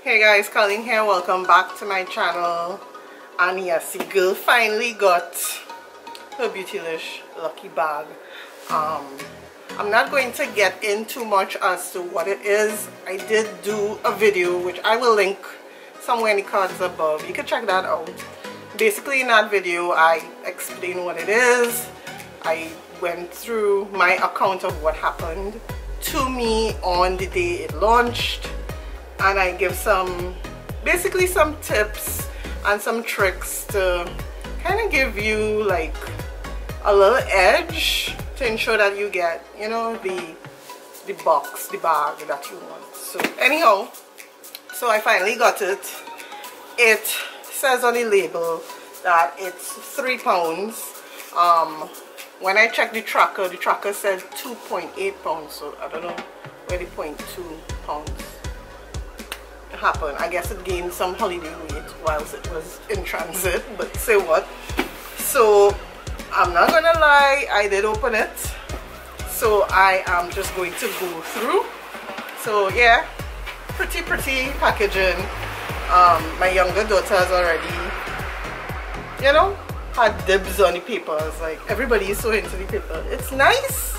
Hey guys, Colleen here. Welcome back to my channel. And yes, the girl finally got her Beautylish lucky bag. I'm not going to get in too much as to what it is. I did do a video which I will link somewhere in the cards above. You can check that out. Basically in that video I explain what it is. I went through my account of what happened to me on the day it launched, and I give basically some tips and some tricks to kind of give you like a little edge to ensure that you get, you know, the bag that you want. So anyhow, so I finally got it. It says on the label that it's 3 pounds. When I checked the tracker said 2.8 pounds, so I don't know where the 0.2 pounds happened. I guess it gained some holiday weight whilst it was in transit, but say what. So I'm not gonna lie, I did open it, so I am just going to go through. So yeah, pretty packaging. My younger daughter has already, you know, had dibs on the papers. Like, everybody is so into the paper. It's nice.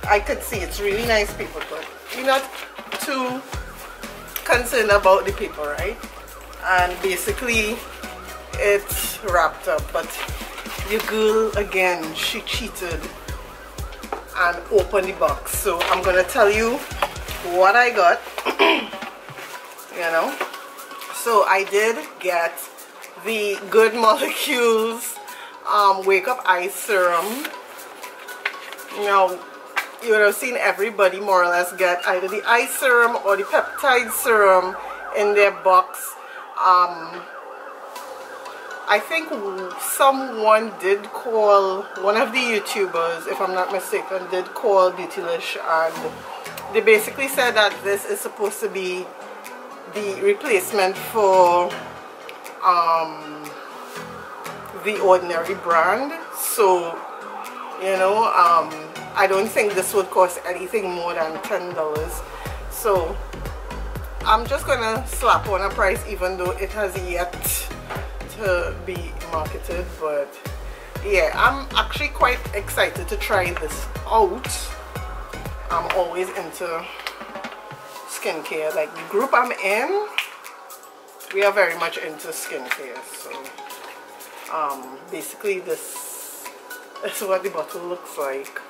I could see it's really nice paper, but you're not too concerned about the paper, right? And basically it's wrapped up, but your girl again, she cheated and opened the box. So I'm gonna tell you what I got. You know, so I did get the Good Molecules Wake Up Eye Serum. Now, you would have seen everybody more or less get either the eye serum or the peptide serum in their box. I think someone did call, one of the YouTubers, if I'm not mistaken, did call Beautylish, and they basically said that this is supposed to be the replacement for the ordinary brand. So, you know, I don't think this would cost anything more than $10. So I'm just gonna slap on a price, even though it has yet to be marketed. But yeah, I'm actually quite excited to try this out. I'm always into skincare. Like the group I'm in, we are very much into skincare. So basically this is what the bottle looks like.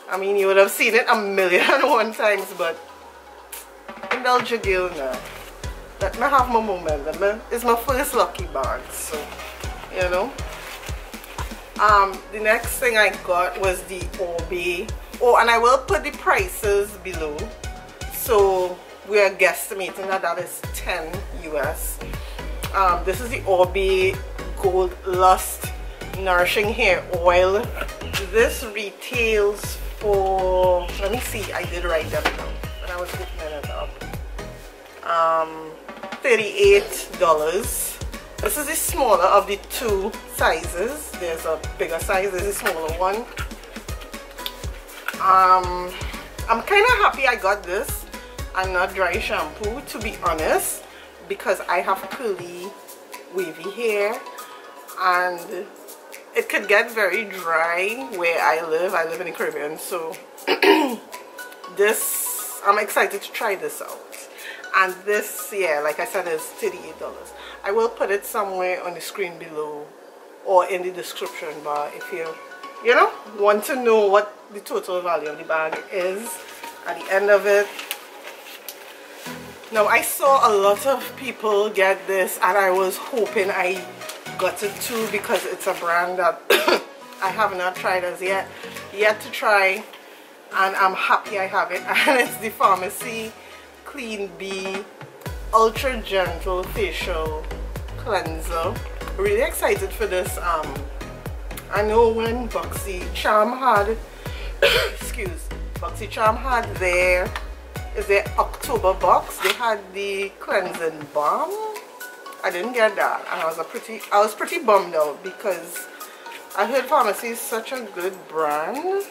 I mean, you would have seen it a million and one times, but indulge your girl now. Let me have my moment. It's my first lucky bag, so you know. The next thing I got was the Oribe. Oh, and I will put the prices below. So we are guesstimating that is 10 US. This is the Oribe Gold Lust Nourishing Hair Oil. This retails for, let me see, I did write that down when I was opening it up. $38. This is the smaller of the two sizes. There's a bigger size, there's a smaller one. I'm kind of happy I got this and not dry shampoo, to be honest, because I have curly wavy hair and it could get very dry where I live in the Caribbean. So this, I'm excited to try this out. And this, yeah, like I said, is $38. I will put it somewhere on the screen below or in the description bar if you know, want to know what the total value of the bag is at the end of it. Now, I saw a lot of people get this and I was hoping I got it too, because it's a brand that I have not tried as yet to try, and I'm happy I have it. And it's the Pharmacy Clean Bee Ultra Gentle Facial Cleanser. Really excited for this. I know when BoxyCharm had BoxyCharm had their October box, they had the cleansing balm. I didn't get that, and I was pretty bummed out, because I heard Pharmacy is such a good brand.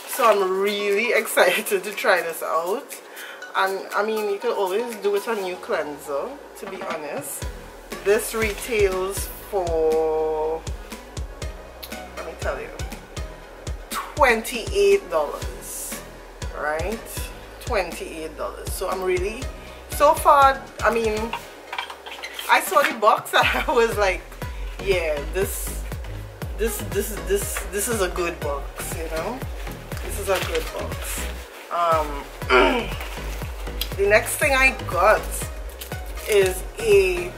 So I'm really excited to try this out. And I mean, you can always do it a new cleanser, to be honest. This retails for, let me tell you, $28, right? $28. So I'm really, so far, I mean, I saw the box and I was like, yeah, this is a good box, you know. This is a good box. The next thing I got is a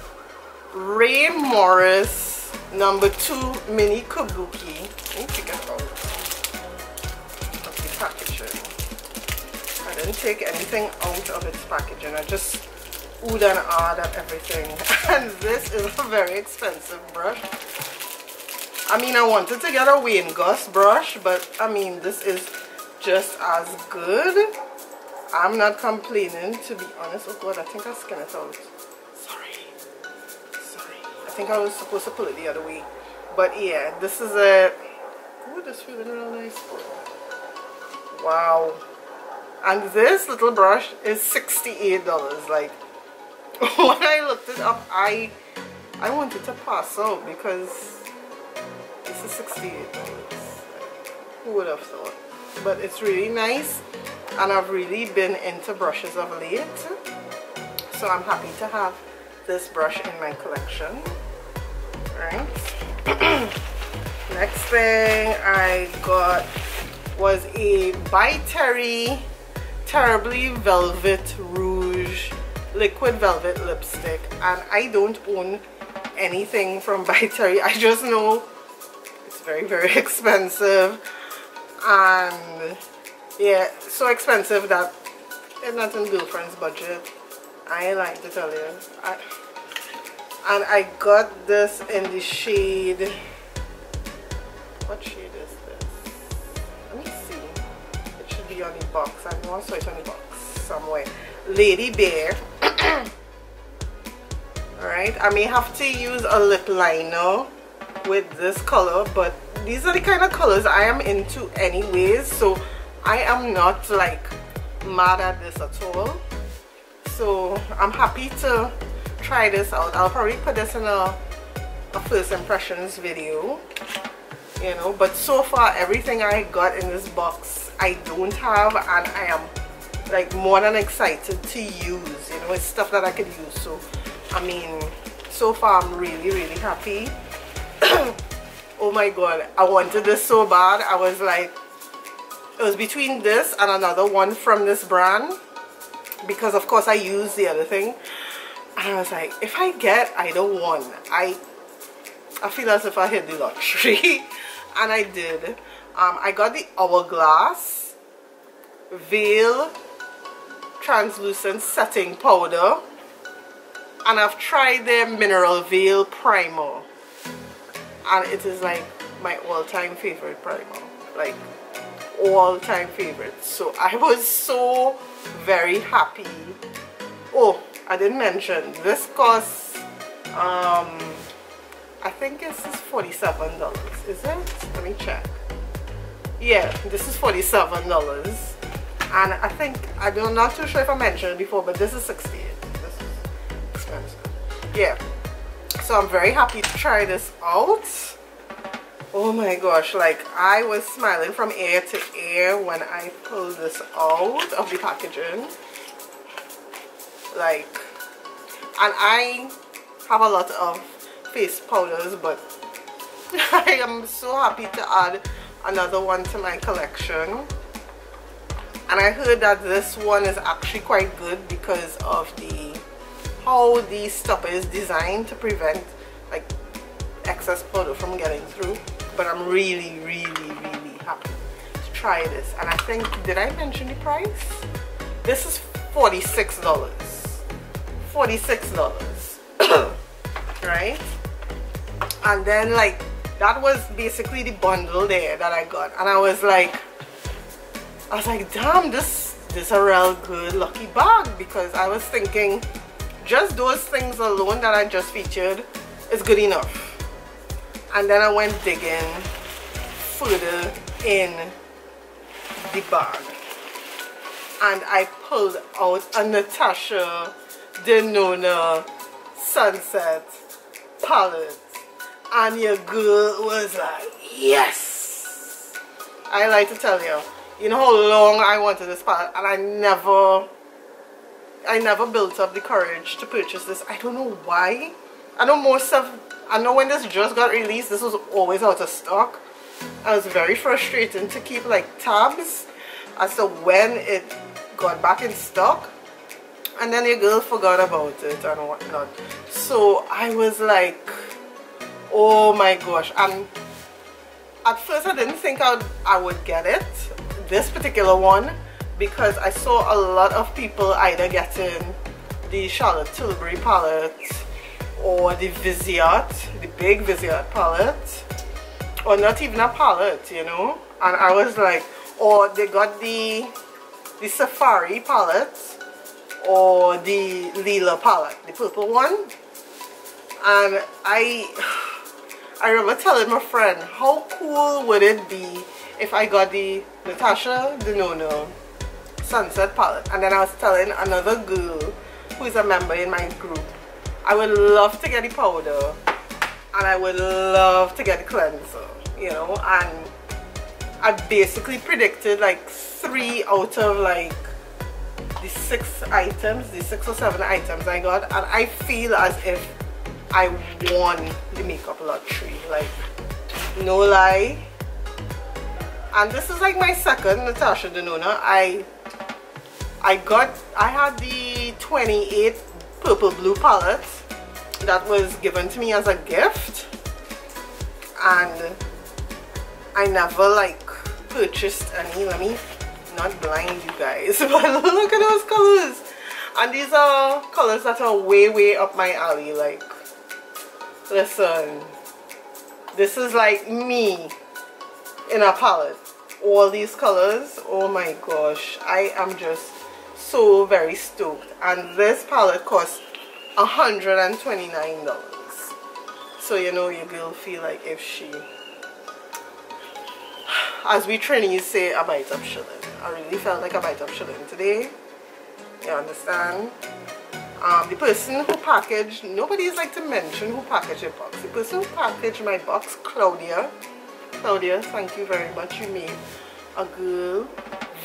Ray Morris #2 mini Kabuki. Let me take it out of the packaging. I didn't take anything out of its packaging. I just oohed and ahed at everything. And this is a very expensive brush. I mean, I wanted to get a Wayne Goss brush, but I mean, this is just as good. I'm not complaining, to be honest. Oh God, I think I skinned it out. Sorry. I think I was supposed to pull it the other way. But yeah, this is a, ooh, this feeling real nice. Wow. And this little brush is $68. Like, when I looked it up, I wanted to pass out because this is $68. Who would have thought? But it's really nice, and I've really been into brushes of late, so I'm happy to have this brush in my collection. Right. Next thing I got was a By Terry Terribly Velvet Rouge liquid velvet lipstick, and I don't own anything from By Terry. I just know it's very, very expensive, and yeah, so expensive that it's not in girlfriend's budget. I like to tell you. And I got this in the shade, what shade is this? Let me see. It should be on the box. I know I saw it on the box somewhere. Lady Bear. Alright, I may have to use a lip liner with this color, but these are the kind of colors I am into anyways, so I am not like mad at this at all. So I'm happy to try this out. I'll probably put this in a first impressions video, you know, but so far everything I got in this box I don't have, and I am like more than excited to use, you know. It's stuff that I could use. So I mean, so far I'm really, really happy. Oh my God, I wanted this so bad. I was like, it was between this and another one from this brand, because of course I used the other thing, and I was like, if I get either one, I feel as if I hit the lottery. And I did. I got the Hourglass Veil Translucent Setting Powder, and I've tried their Mineral Veil Primer, and it is like my all-time favorite primer, like all-time favorite. So I was so very happy. Oh, I didn't mention this costs I think this is $47. Is it? Let me check. Yeah, this is $47, and I think, I'm not too sure if I mentioned it before, but this is $68. This is expensive. Yeah, so I'm very happy to try this out. Oh my gosh, like I was smiling from ear to ear when I pulled this out of the packaging. Like, and I have a lot of face powders, but I am so happy to add another one to my collection. And I heard that this one is actually quite good because of how the stopper is designed to prevent like excess powder from getting through. But I'm really, really, really happy to try this. And I think, did I mention the price? This is $46. $46. Right? And then like that was basically the bundle there that I got, and I was like damn, this is a real good lucky bag, because I was thinking just those things alone that I just featured is good enough. And then I went digging further in the bag, and I pulled out a Natasha Denona Sunset palette, and your girl was like, yes. I like to tell you, you know how long I wanted this palette, and I never built up the courage to purchase this. I don't know why. I know when this just got released, this was always out of stock. I was very frustrated to keep like tabs as to when it got back in stock, and then your girl forgot about it and whatnot. So I was like, oh my gosh. And at first I didn't think I would get it, this particular one, because I saw a lot of people either getting the Charlotte Tilbury palette or the Viseart, the big Viseart palette, or not even a palette, you know. And I was like, or they got the Safari palette or the Lila palette, the purple one. And I remember telling my friend, how cool would it be if I got the Natasha Denona Sunset palette. And then I was telling another girl who is a member in my group, I would love to get the powder and I would love to get the cleanser, you know. And I basically predicted like 3 out of like the 6 items, the 6 or 7 items I got, and I feel as if I won the makeup lottery, like no lie. And this is like my second Natasha Denona. I had the 28 purple blue palette that was given to me as a gift, and I never like purchased any. Let me not blind you guys, but look at those colors. And these are colors that are way up my alley. Like, listen, this is like me in a palette. All these colors, oh my gosh, I am just so very stoked. And this palette costs $129. So you know your girl feel like if she, as we trainees say, a bite of shilling. I really felt like a bite of shilling today. You understand? The person who packaged, nobody's like to mention who packaged your box. The person who packaged my box, Claudia, thank you very much. You made a girl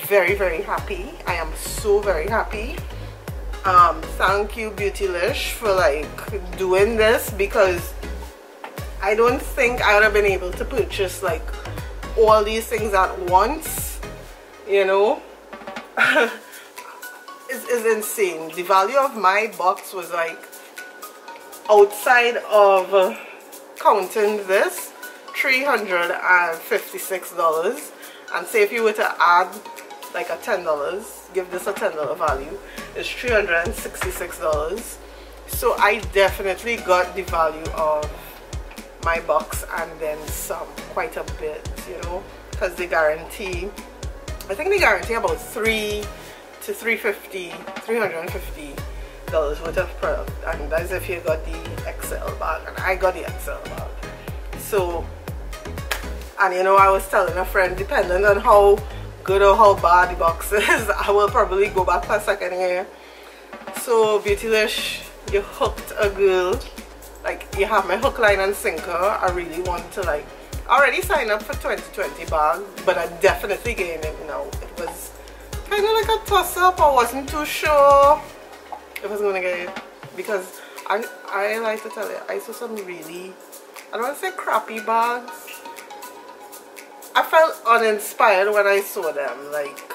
very happy. I am so very happy. Thank you, Beautylish, for like doing this, because I don't think I would have been able to purchase like all these things at once, you know. It's insane. The value of my box was like, outside of counting this, $356. And say if you were to add like a $10, give this a $10 value, it's $366. So I definitely got the value of my box and then some, quite a bit, you know, because they guarantee, I think they guarantee about $300 to $350 worth of product, and that's if you got the XL bag, and I got the XL bag. So, and you know, I was telling a friend, depending on how good or how bad the box is, I will probably go back for a second here. So Beautylish, you hooked a girl. Like, you have my hook, line and sinker. I really want to like, I already signed up for 2020 bag, but I definitely getting it now. It was kind of like a toss up. I wasn't too sure if I was gonna get it, because I like to tell you, I saw some really, I don't want to say crappy bags. I felt uninspired when I saw them, like,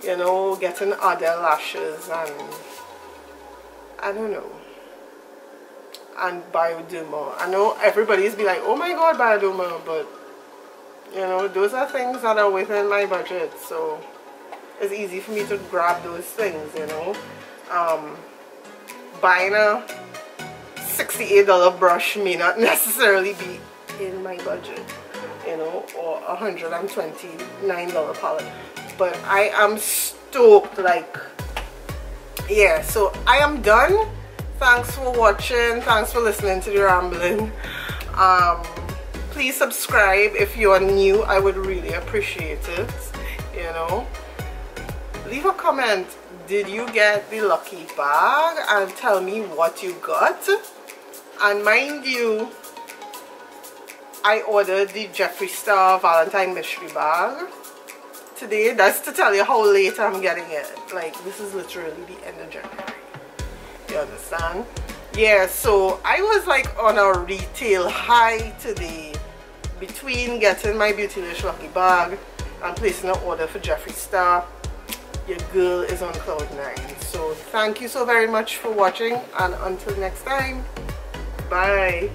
you know, getting other lashes and I don't know, and Bioderma. I know everybody's be like, oh my god, Bioderma, but you know, those are things that are within my budget, so it's easy for me to grab those things, you know. Buying a $68 brush may not necessarily be in my budget, you know, or a $129 palette, but I am stoked. Like, yeah, so I am done. Thanks for watching, thanks for listening to the rambling. Please subscribe if you are new. I would really appreciate it, you know. leave a comment. Did you get the lucky bag? And tell me what you got. And mind you, I ordered the Jeffree Star Valentine mystery bag today. That's to tell you how late I'm getting it. Like, this is literally the end of January. You understand? Yeah, so I was like on a retail high today between getting my Beautylish lucky bag and placing an order for Jeffree Star. Your girl is on cloud 9. So thank you so very much for watching, and until next time, bye.